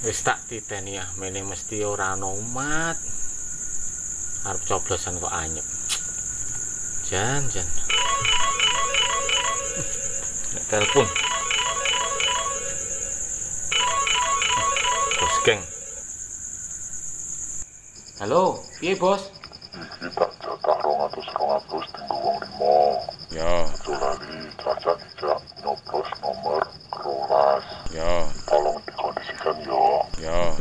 Wis tak titeni ya, mene mesti ora ana umat. Arep coblosan kok anyep. Jan. Nek telepon. Bos geng. Halo, piye bos? Iki tak jatah 200 tinggu wong 5. Ya, Aja lali Caca dijak nyoblos nomor 12. ya, Tolong dikondisikan yo. ya.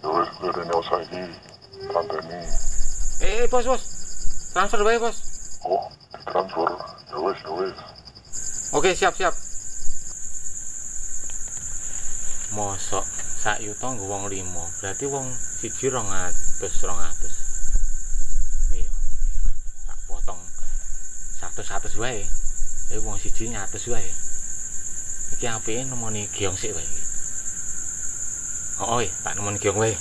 Ya wis rene usah iki. Tanteni. Bos. Transfer bae, bos. Oh, ditransfer. Ya wis. Oke, siap. Mosok sak yuta nggo wong 5. Berarti wong siji 200. Iya. Tak potong 100 wae. Wong siji 100 wae. Iki apike nemoni giong sik wae iki. Oh, tak nemoni giong wae.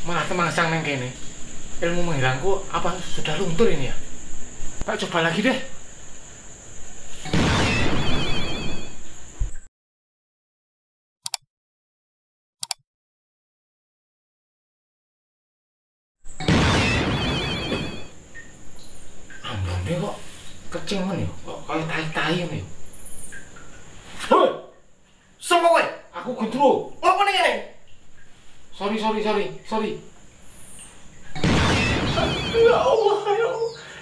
Malah temangsang neng kene. Ilmu menghilangku apa sudah luntur ini ya? Pak, coba lagi deh. Ambone kok kecil men yo, kok kayak tai-tai men yo. Hoi. Sopo kowe? Aku Gundro. Apa ning kene? Sorry. Ya Allah.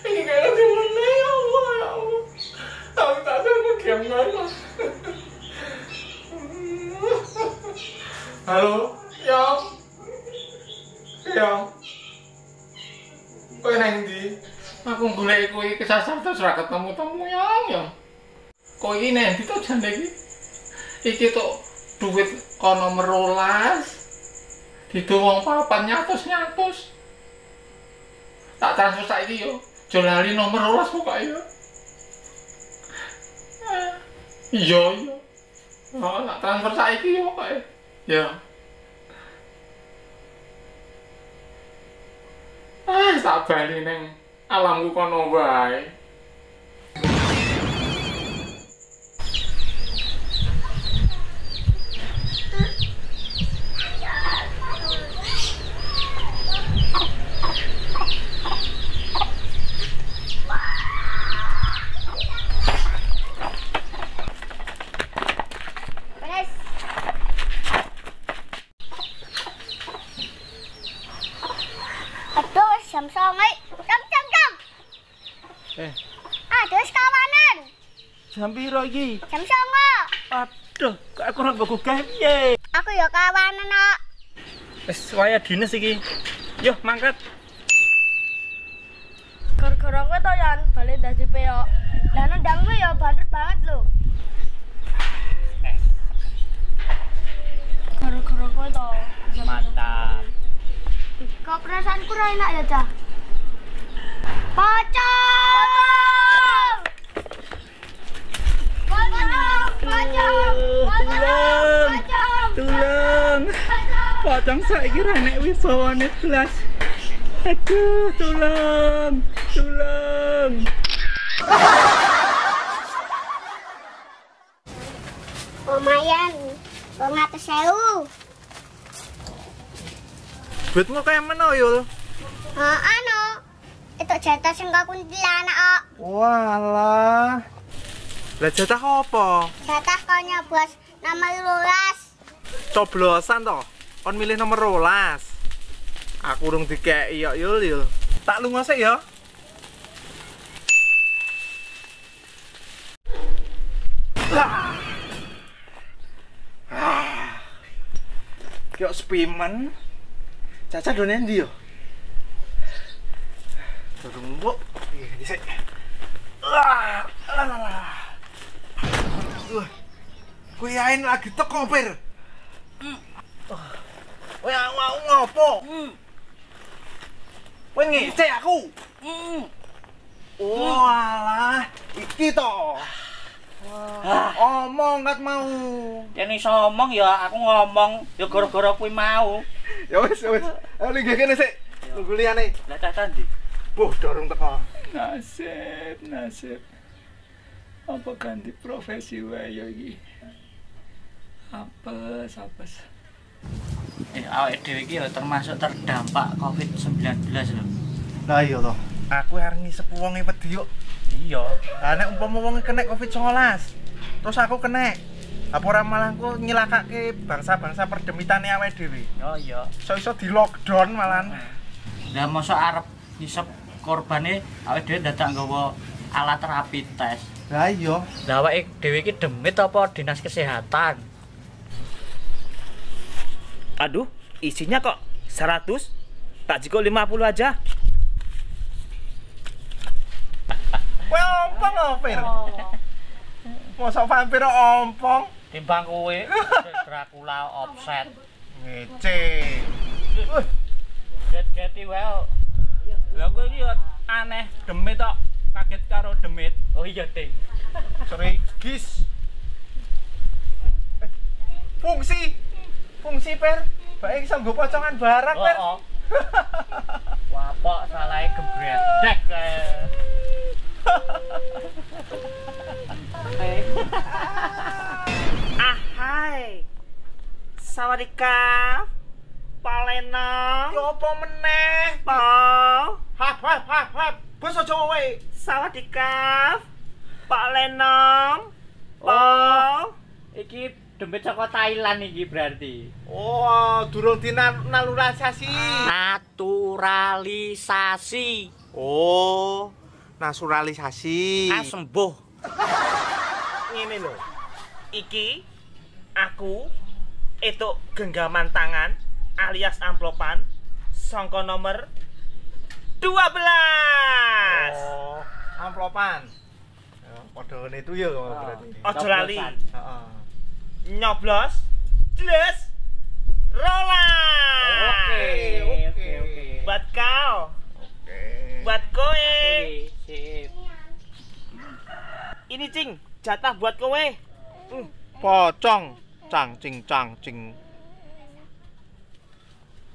Ini kayak gimana ya Allah. Tahu tak ada bagaimana. Halo, Yang. Kowe nang ndi? Aku golek kowe kesasar terus ora ketemu Yang. Kowe iki nang ndi to jane iki? Iki to duit ana nomor 12. Dido wong papan nyatus. Tak transfer saiki yo. Aja lali nomor 12 pokoke yo. Iya. Oh, tak transfer saiki yo pokoke. Ya. Tak bali ning alamku kono wae. Jam 09.00. Jam. Terus kawanan. Jam piro iki? Jam 09.00. Aduh, kok aku ora mbok gawe piye? Aku ya kawanan, Nok. Wis waya dinas iki. Yo mangkat. Gara-gara kowe to, Yan, bali dadi peok. Lah nendangmu ya banter banget lho. Gara-gara kowe to. Mantap. Kok perasaanku ra enak ya, Cah? Pocong! Tulung. Pocong saiki ra enek wibawane blas. Aduh, tulung. Lumayan, 200.000. Duitmu kaya meno, Yul? Itu jatah sing gak kuntilanak kok. Walah. Lah jatah apa? Jatah kau nyoblos nomor 12. Coblosan toh. Kon milih nomor 12. Aku urung dikeki kok, Yul. Tak lunga sik ya. Kok spimen. Caca do nendi yo? Durung mbok. Iki dhisik. Kuwi ain lagi teko, Pir. Kowe mau ngopo? Kowe ngecek aku. Walah, iki to. Omong kat mau. Yen iso omong ya aku ngomong ya gara-gara kuwi mau. Ya wis. Ayo linggih kene sik. Tunggu liyane. Lah cah ndi? Boh, dorong teko. Nasib. Apa ganti profesi wae ya iki? Apes. Awake dhewe iki ya termasuk terdampak COVID-19 lho. Lah iya toh. Aku arep ngisep wonge wedi yo. Iya. Lah nek umpama wonge kena Covid-19, terus aku kena. Apa ora malah aku nyelakake bangsa-bangsa perdemitane awake dhewe. Oh iya. Iso di lockdown malahan. Lah mosok arep ngisep korbane awake dhewe dadak nggawa alat rapid test. Lah iya. Lah awake dhewe iki demit apa dinas kesehatan? Aduh, isinya kok 100? Tak cukup 50 aja. Kowe ompong Fir? Mosok vampir ompong? Timbang kowe Dracula offset. Ngece. Get-geti wae. Lah kowe iki aneh, demit tok. Kaget karo demit. Oh iya, Ting. Serigis. Fungsi Per. Baik iso nggo pocongan barang Per. Oh. Wapok salahe gebredek kae. Ahai. Sawadika. Palena. Ki opo meneh? Po. Hap. Bos aja wae. Sawadika. Palena. Po. Iki demit saka Thailand iki berarti. Oh, durung dinaturalisasi. Naturalisasi. Oh, naturalisasi. Sembuh. Ngene lho. Iki aku etuk genggaman tangan alias amplopan sangka nomor 12. Oh, amplopan. Ya, padha ngene itu ya berarti. Ojo lali. Heeh. Nyoblos. Jelas. Rola. Oke. Buat kau. Oke. Buat kowe. Sip. Ini Cing, jatah buat kowe. Pocong, cangcing.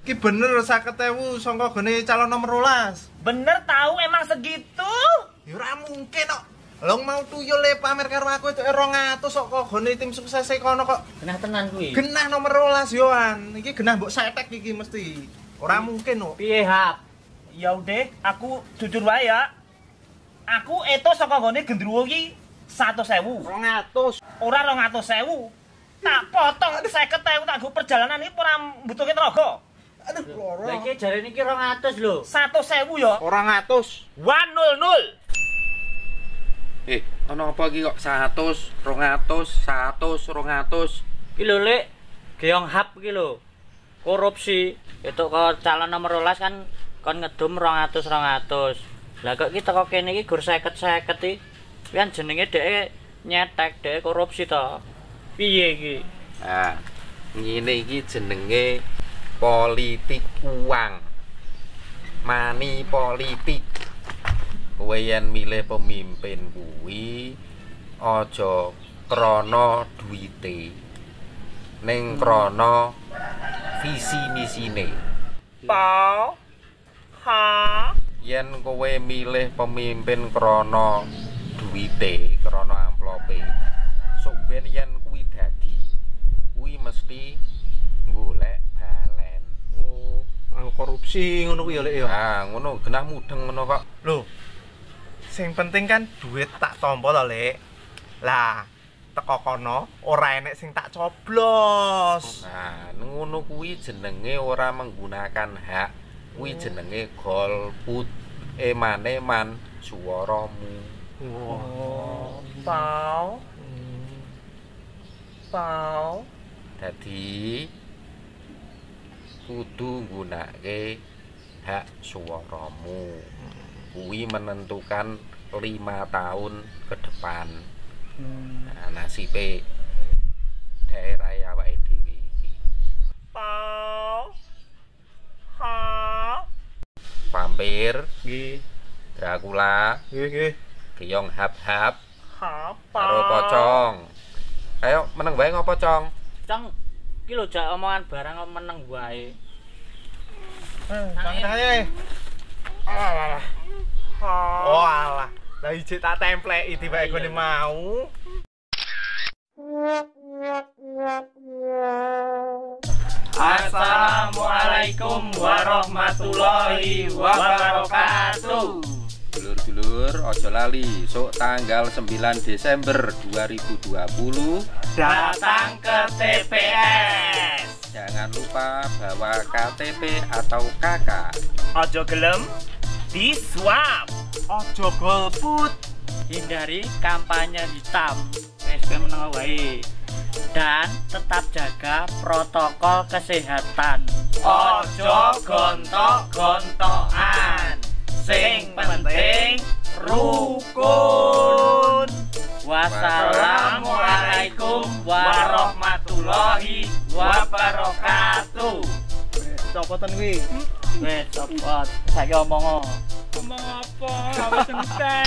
Ki bener 50.000 saka gone calon nomor 12. Bener tahu emang segitu? Ya ora mungkin kok. Long mau tuyul le pamer karo aku itu 200 kok gone tim sukses e kono kok. Genah tenan kuwi. Genah nomor 12 yoan. Iki genah mbok setek iki mesti. Ora mungkin kok. Piye, Hap? Ya udah, aku jujur wae ya. Aku etos saka gone gendruwo iki 100.000. 200. Ora 200.000. Tak potong 50.000 tak go perjalanan iki ora mbutuhke tenaga. Aduh, loro. Lah iki jarene iki 200 lho. 100.000 ya. 200. 100. Ana apa iki kok 100, 200, 200. Iki lho, Lek. Geong Hap iki lho. Korupsi. Itu kok calon nomor 12 kan kon ngedum 200. Lah kok kita kok kene iki gur 50 iki. Pian jenenge dhek nyetek, dhek korupsi to. Piye iki? Nah, ngene iki jenenge politik uang. Money politik. Kowe yen milih pemimpin kuwi aja krana duwite. Ning krana visi misine. Pa. Ha. Yen kowe milih pemimpin krana duwite, krana amplope. Sok ben yen kuwi dadi, kuwi mesti golek balen. Oh, korupsi ngono kuwi ya Lek ya. Ah, ngono genah mudeng ngono kok. Lho. Sing penting kan duit tak tampa to, Lek. Lah, teko kono ora enek sing tak coblos. Nah, ngono kuwi jenenge ora menggunakan hak. Kuwi jenenge golput. Eman-eman suaramu. Wah. Pau. Pau. Dadi kudu nggunakake hak suaramu. Kuwi menentukan 5 tahun ke depan. Nah, nasibe daerah awake dhewe iki. Pau. Ha. Vampir, Nggih. Dracula, Nggih. Geong Hap-hap, Ha. karo pocong. Ayo meneng wae ngopo, Cong? Cong, iki lho jak omongan barang kok meneng wae. Tangan ae. Alah. Ha. Oh alah. Lah ijik tak templeki tiba gone mau. Assalamualaikum warahmatullahi wabarakatuh. Dulur-dulur, ojo lali, sok tanggal 9 Desember 2020 Datang ke TPS. jangan lupa bawa KTP atau KK. Ojo gelem di swab. Ojo golput. Hindari kampanye hitam. PSBM menengah wae. Dan tetap jaga protokol kesehatan. Ojo gontok-gontokan. Sing penting rukun. Wassalamualaikum warahmatullahi wabarakatuh. Copotan kuwi. Wes copot. Saiki omong. Ngomong apa? Wis entek.